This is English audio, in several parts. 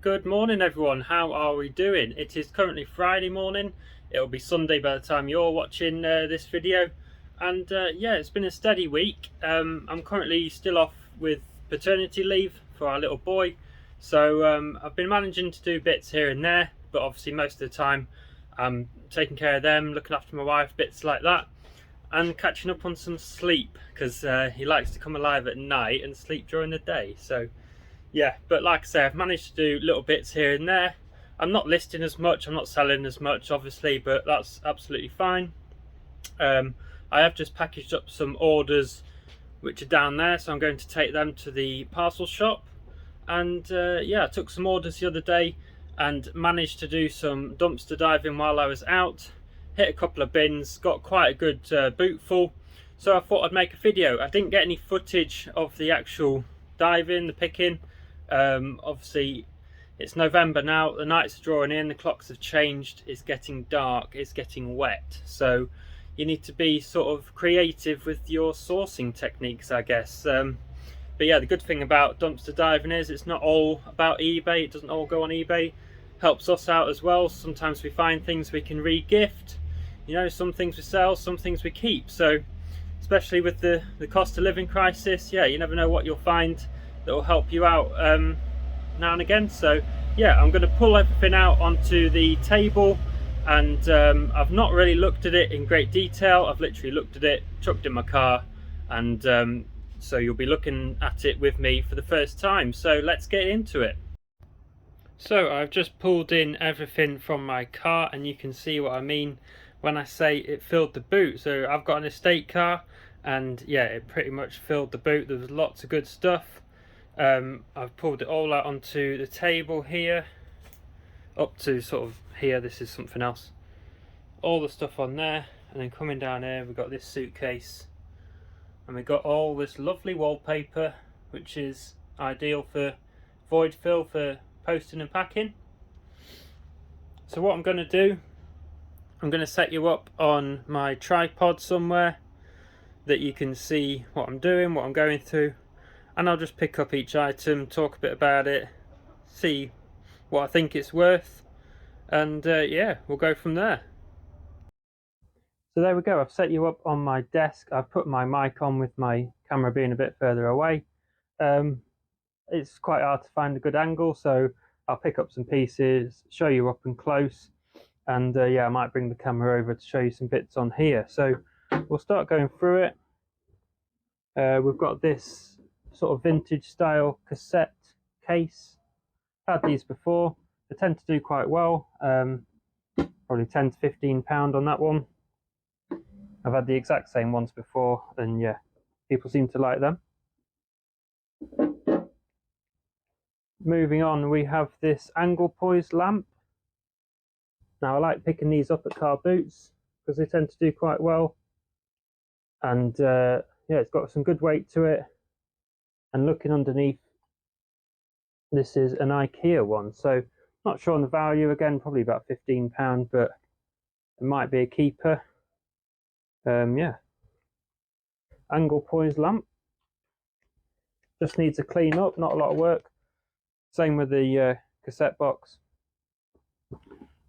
Good morning everyone, how are we doing? It is currently Friday morning. It'll be Sunday by the time you're watching this video. And yeah, it's been a steady week. I'm currently still off with paternity leave for our little boy. So I've been managing to do bits here and there, but obviously most of the time I'm taking care of them, looking after my wife, bits like that. And catching up on some sleep, because he likes to come alive at night and sleep during the day. So yeah, but like I say, I've managed to do little bits here and there. I'm not listing as much, I'm not selling as much obviously, but that's absolutely fine. I have just packaged up some orders which are down there, so I'm going to take them to the parcel shop. And yeah, I took some orders the other day and managed to do some dumpster diving while I was out. Hit a couple of bins, got quite a good boot full, so I thought I'd make a video. I didn't get any footage of the actual diving, the picking. Obviously it's November now, the nights are drawing in, the clocks have changed, it's getting dark, it's getting wet, so you need to be sort of creative with your sourcing techniques, I guess. But yeah, the good thing about dumpster diving is it's not all about eBay, it doesn't all go on eBay. Helps us out as well. Sometimes we find things we can re-gift, you know, some things we sell, some things we keep. So especially with the cost of living crisis, yeah, you never know what you'll find that will help you out now and again. So yeah, I'm going to pull everything out onto the table, and I've not really looked at it in great detail. I've literally looked at it, chucked in my car, and so you'll be looking at it with me for the first time. So let's get into it. So I've just pulled in everything from my car, and you can see what I mean when I say it filled the boot. So I've got an estate car, and yeah, it pretty much filled the boot. There was lots of good stuff. I've pulled it all out onto the table here, up to sort of here. This is something else. All the stuff on there, and then coming down here we've got this suitcase, and we've got all this lovely wallpaper, which is ideal for void fill for posting and packing. So what I'm going to do, I'm going to set you up on my tripod somewhere that you can see what I'm doing, what I'm going through, and I'll just pick up each item, talk a bit about it, see what I think it's worth, and yeah, we'll go from there. So there we go, I've set you up on my desk. I've put my mic on with my camera being a bit further away. It's quite hard to find a good angle, so I'll pick up some pieces, show you up and close, and yeah, I might bring the camera over to show you some bits on here. So we'll start going through it. We've got this sort of vintage style cassette case. Had these before, they tend to do quite well, probably 10 to 15 pound on that one. I've had the exact same ones before, and yeah, people seem to like them. Moving on, we have this angle poised lamp. Now I like picking these up at car boots because they tend to do quite well, and yeah, it's got some good weight to it. And looking underneath, this is an IKEA one, so not sure on the value. Again, probably about £15, but it might be a keeper. Yeah, angle poised lamp, just needs a clean up, not a lot of work. Same with the cassette box.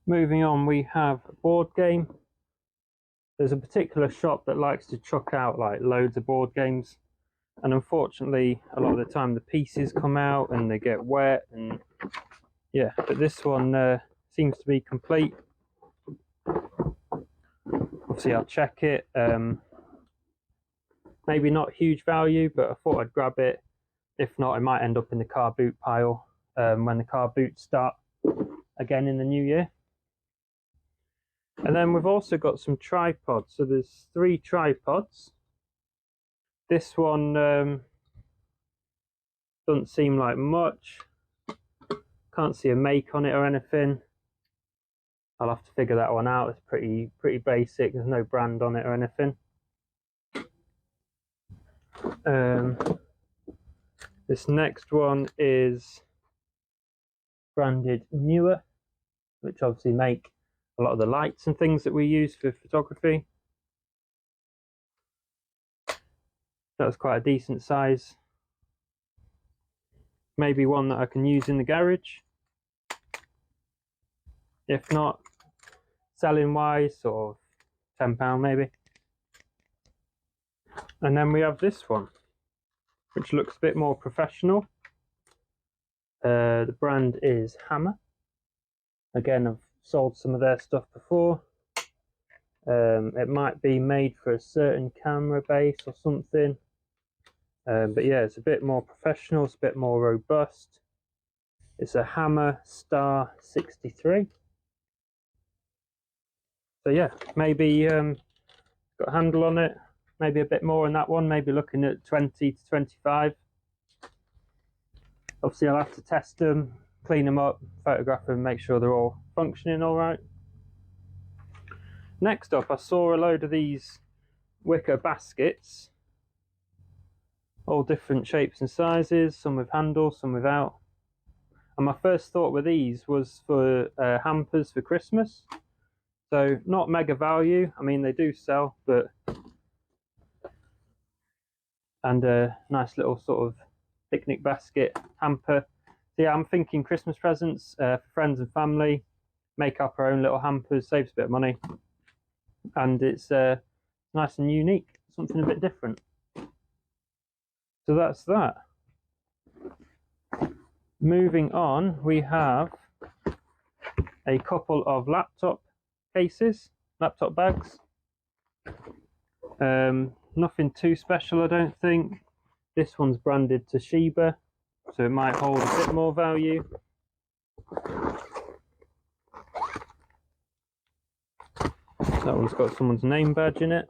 Moving on, we have a board game. There's a particular shop that likes to chuck out like loads of board games, and unfortunately a lot of the time the pieces come out and they get wet, and yeah, but this one seems to be complete. Obviously I'll check it. Maybe not huge value, but I thought I'd grab it. If not, it might end up in the car boot pile when the car boots start again in the new year. And then we've also got some tripods. So there's 3 tripods. This one doesn't seem like much. Can't see a make on it or anything. I'll have to figure that one out. It's pretty basic. There's no brand on it or anything. This next one is branded Newer, which obviously make a lot of the lights and things that we use for photography. That's quite a decent size. Maybe one that I can use in the garage. If not, selling wise, sort of £10 maybe. And then we have this one, which looks a bit more professional. The brand is Hammer. Again, I've sold some of their stuff before. It might be made for a certain camera base or something. But yeah, it's a bit more professional, it's a bit more robust. It's a Hammer Star 63. So yeah, maybe got a handle on it, maybe a bit more on that one, maybe looking at 20 to 25. Obviously I'll have to test them, clean them up, photograph them, make sure they're all functioning all right. Next up, I saw a load of these wicker baskets, all different shapes and sizes, some with handles, some without. And my first thought with these was for hampers for Christmas. So not mega value, I mean they do sell, but and a nice little sort of picnic basket hamper. So yeah, I'm thinking Christmas presents for friends and family, make up our own little hampers, saves a bit of money, and it's nice and unique, something a bit different. So that's that. Moving on, we have a couple of laptop cases, laptop bags. Nothing too special, I don't think. This one's branded Toshiba, so it might hold a bit more value. That one's got someone's name badge in it.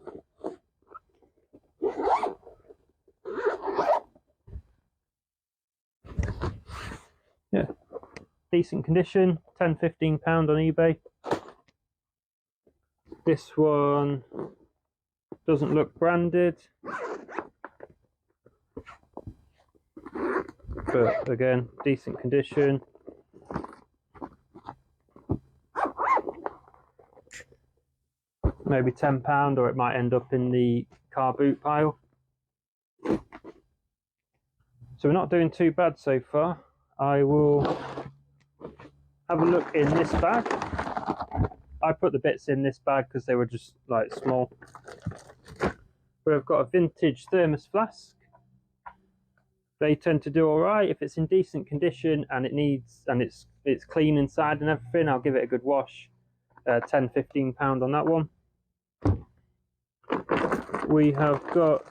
Yeah, decent condition, £10–15 on eBay. This one doesn't look branded, but again, decent condition. Maybe £10, or it might end up in the car boot pile. So we're not doing too bad so far. I will have a look in this bag. I put the bits in this bag because they were just like small. We've got a vintage thermos flask. They tend to do all right if it's in decent condition and it's clean inside and everything. I'll give it a good wash. £10–15 on that one. We have got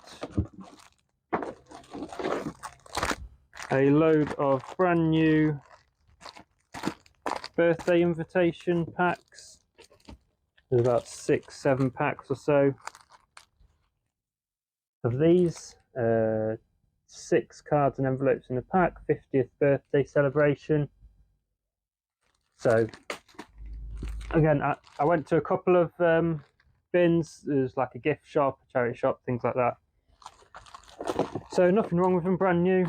a load of brand new birthday invitation packs. There's about 6–7 packs or so of these. 6 cards and envelopes in a pack, 50th birthday celebration. So again, I went to a couple of bins. There's like a gift shop, a charity shop, things like that. So nothing wrong with them, brand new.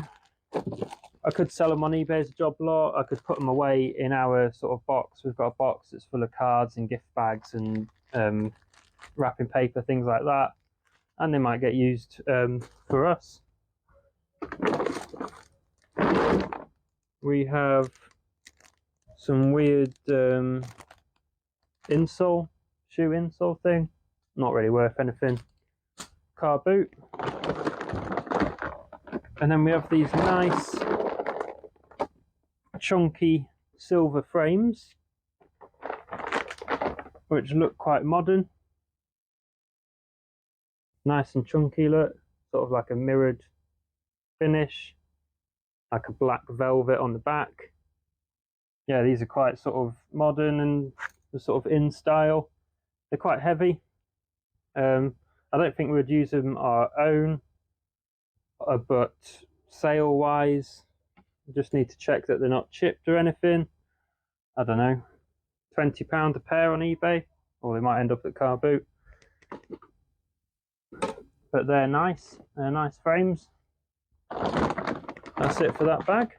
I could sell them on eBay as a job lot. I could put them away in our sort of box. We've got a box that's full of cards and gift bags and wrapping paper, things like that, and they might get used for us. We have some weird insole, shoe insole thing, not really worth anything. Car boot. And then we have these nice chunky silver frames, which look quite modern. Nice and chunky look, sort of like a mirrored finish, like a black velvet on the back. Yeah, these are quite sort of modern and sort of in style. They're quite heavy. I don't think we would use them our own, but sale wise, we just need to check that they're not chipped or anything. I don't know, £20 a pair on eBay, or they might end up at car boot. But they're nice frames. That's it for that bag.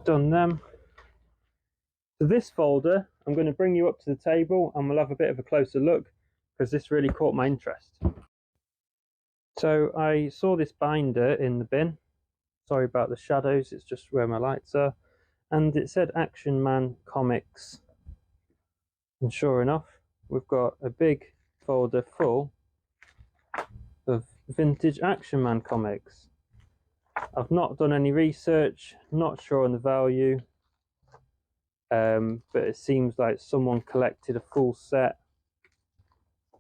Done them. So this folder, I'm going to bring you up to the table and we'll have a bit of a closer look, because this really caught my interest. So I saw this binder in the bin. Sorry about the shadows, it's just where my lights are. and it said Action Man Comics, and sure enough we've got a big folder full of vintage Action Man comics. I've not done any research, not sure on the value, but it seems like someone collected a full set. I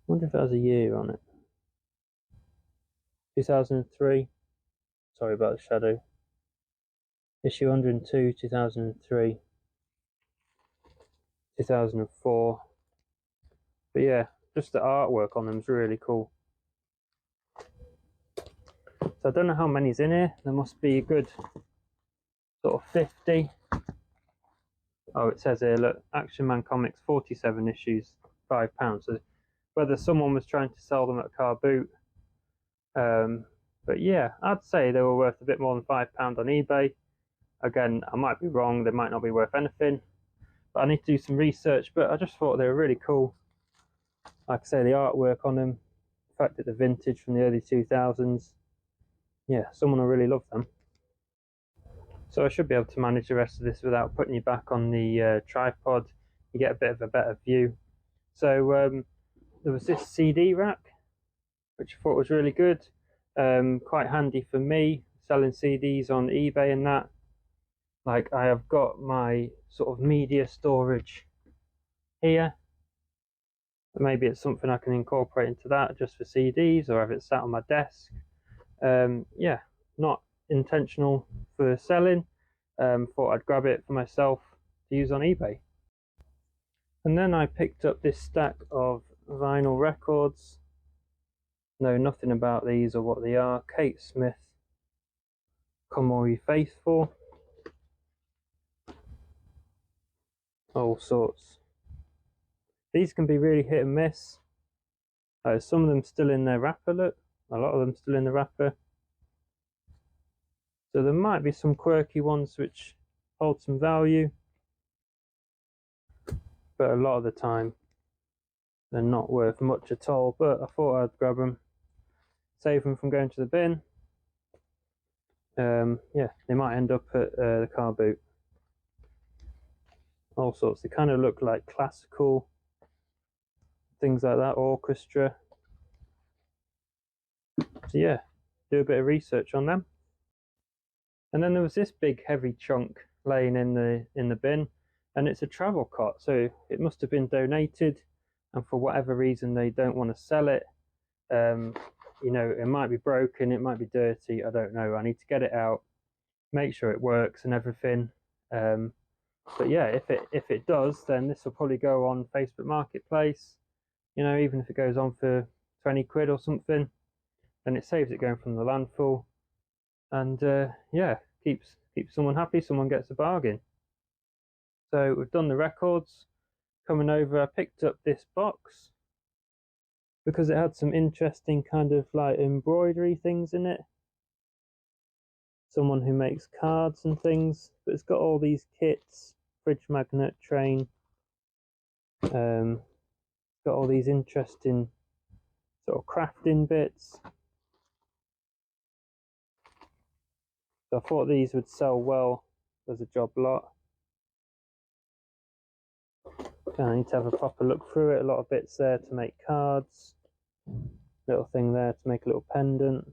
wonder if it has a year on it. 2003. Sorry about the shadow. Issue 102, 2003, 2004. But yeah, just the artwork on them is really cool. So I don't know how many's in here. There must be a good sort of 50. Oh, it says here, look, Action Man Comics, 47 issues, £5. So whether someone was trying to sell them at a car boot. But yeah, I'd say they were worth a bit more than £5 on eBay. Again, I might be wrong, they might not be worth anything. But I need to do some research, but I just thought they were really cool. Like I say, the artwork on them, the fact that they're vintage from the early 2000s. Yeah, someone will really love them. So I should be able to manage the rest of this without putting you back on the tripod. You get a bit of a better view. So there was this CD rack, which I thought was really good. Quite handy for me, selling CDs on eBay and that. Like, I have got my sort of media storage here. Maybe it's something I can incorporate into that just for CDs, or have it sat on my desk. Yeah, not intentional for selling. Thought I'd grab it for myself to use on eBay. And then I picked up this stack of vinyl records. Know nothing about these or what they are. Kate Smith, Come All Ye Faithful. All sorts. These can be really hit and miss. Some of them still in their wrapper, look. A lot of them still in the wrapper. So there might be some quirky ones which hold some value, but a lot of the time they're not worth much at all. But I thought I'd grab them, save them from going to the bin. Yeah, they might end up at the car boot. All sorts. They kind of look like classical things like that, orchestra. So yeah, do a bit of research on them. And then there was this big heavy chunk laying in the bin, and it's a travel cot, so it must have been donated, and for whatever reason they don't want to sell it. You know, it might be broken, it might be dirty, I don't know. I need to get it out, make sure it works and everything. But yeah, if it does, then this will probably go on Facebook Marketplace. You know, even if it goes on for 20 quid or something, then it saves it going from the landfill. And yeah, keeps someone happy, someone gets a bargain. So we've done the records. Coming over, I picked up this box because it had some interesting kind of like embroidery things in it. Someone who makes cards and things, but it's got all these kits, fridge magnet, train. Got all these interesting sort of crafting bits. So I thought these would sell well as a job lot. I need to have a proper look through it. A lot of bits there to make cards. Little thing there to make a little pendant.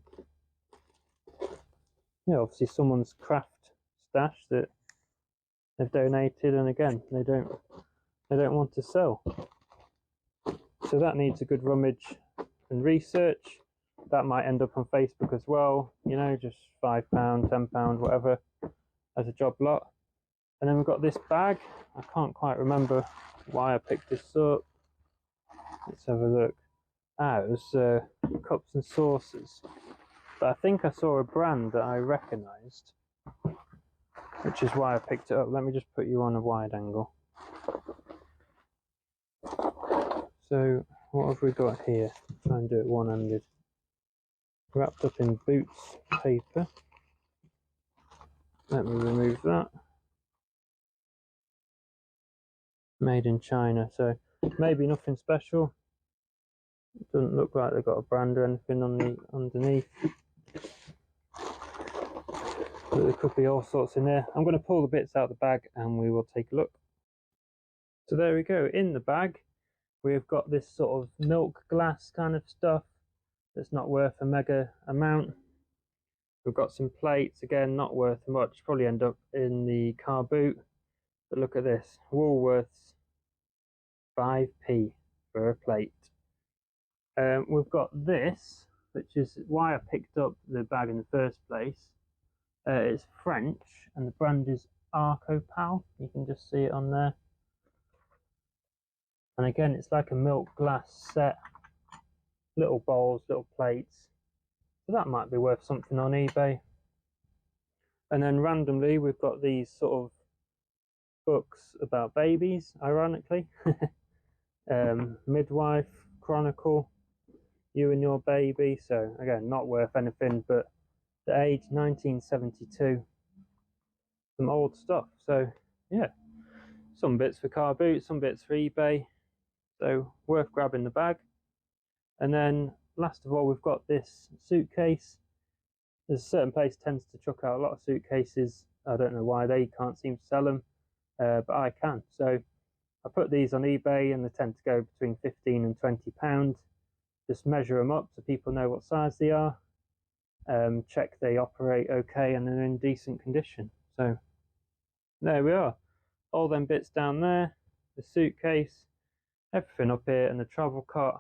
Yeah, obviously someone's craft stash that they've donated, and again they don't want to sell. So that needs a good rummage and research. That might end up on Facebook as well, you know, just £5, £10, whatever, as a job lot. And then we've got this bag. I can't quite remember why I picked this up. Let's have a look. It was cups and saucers. But I think I saw a brand that I recognised, which is why I picked it up. Let me just put you on a wide angle. So what have we got here? Try and do it one-handed. Wrapped up in Boots paper. Let me remove that. Made in China, so maybe nothing special. It doesn't look like they've got a brand or anything on the underneath. There could be all sorts in there. I'm going to pull the bits out of the bag and we will take a look. So there we go. In the bag we've got this sort of milk glass kind of stuff that's not worth a mega amount. We've got some plates, again not worth much, probably end up in the car boot. But look at this, Woolworths 5p for a plate. We've got this, which is why I picked up the bag in the first place. It's French and the brand is Arcopal. You can just see it on there. And again, it's like a milk glass set, little bowls, little plates. So that might be worth something on eBay. And then randomly, we've got these sort of books about babies, ironically. Midwife Chronicle, You and Your Baby. So again, not worth anything, but the age 1972. Some old stuff. So yeah, some bits for car boot, some bits for eBay. So worth grabbing the bag. And then last of all, we've got this suitcase. There's a certain place tends to chuck out a lot of suitcases. I don't know why they can't seem to sell them, but I can. So I put these on eBay and they tend to go between 15 and 20 pounds. Just measure them up so people know what size they are. Check they operate okay and they're in decent condition. So there we are. All them bits down there, the suitcase, everything up here, and the travel cart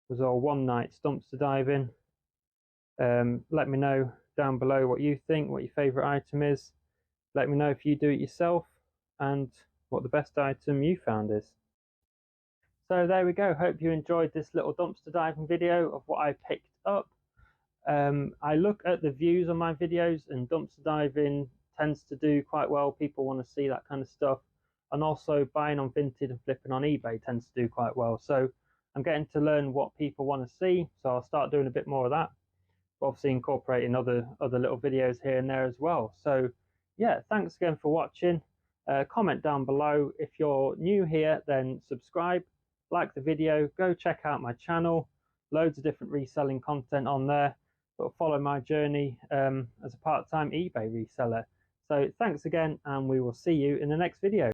was all one night dumpster diving. Let me know down below what you think, what your favourite item is. Let me know if you do it yourself and what the best item you found is. So there we go. Hope you enjoyed this little dumpster diving video of what I picked up. I look at the views on my videos, and dumpster diving tends to do quite well. People want to see that kind of stuff. And also buying on Vinted and flipping on eBay tends to do quite well. So I'm getting to learn what people want to see. So I'll start doing a bit more of that. Obviously incorporating other little videos here and there as well. So yeah, thanks again for watching. Comment down below. If you're new here, then subscribe, like the video, go check out my channel. Loads of different reselling content on there. But follow my journey as a part-time eBay reseller. So thanks again, and we will see you in the next video.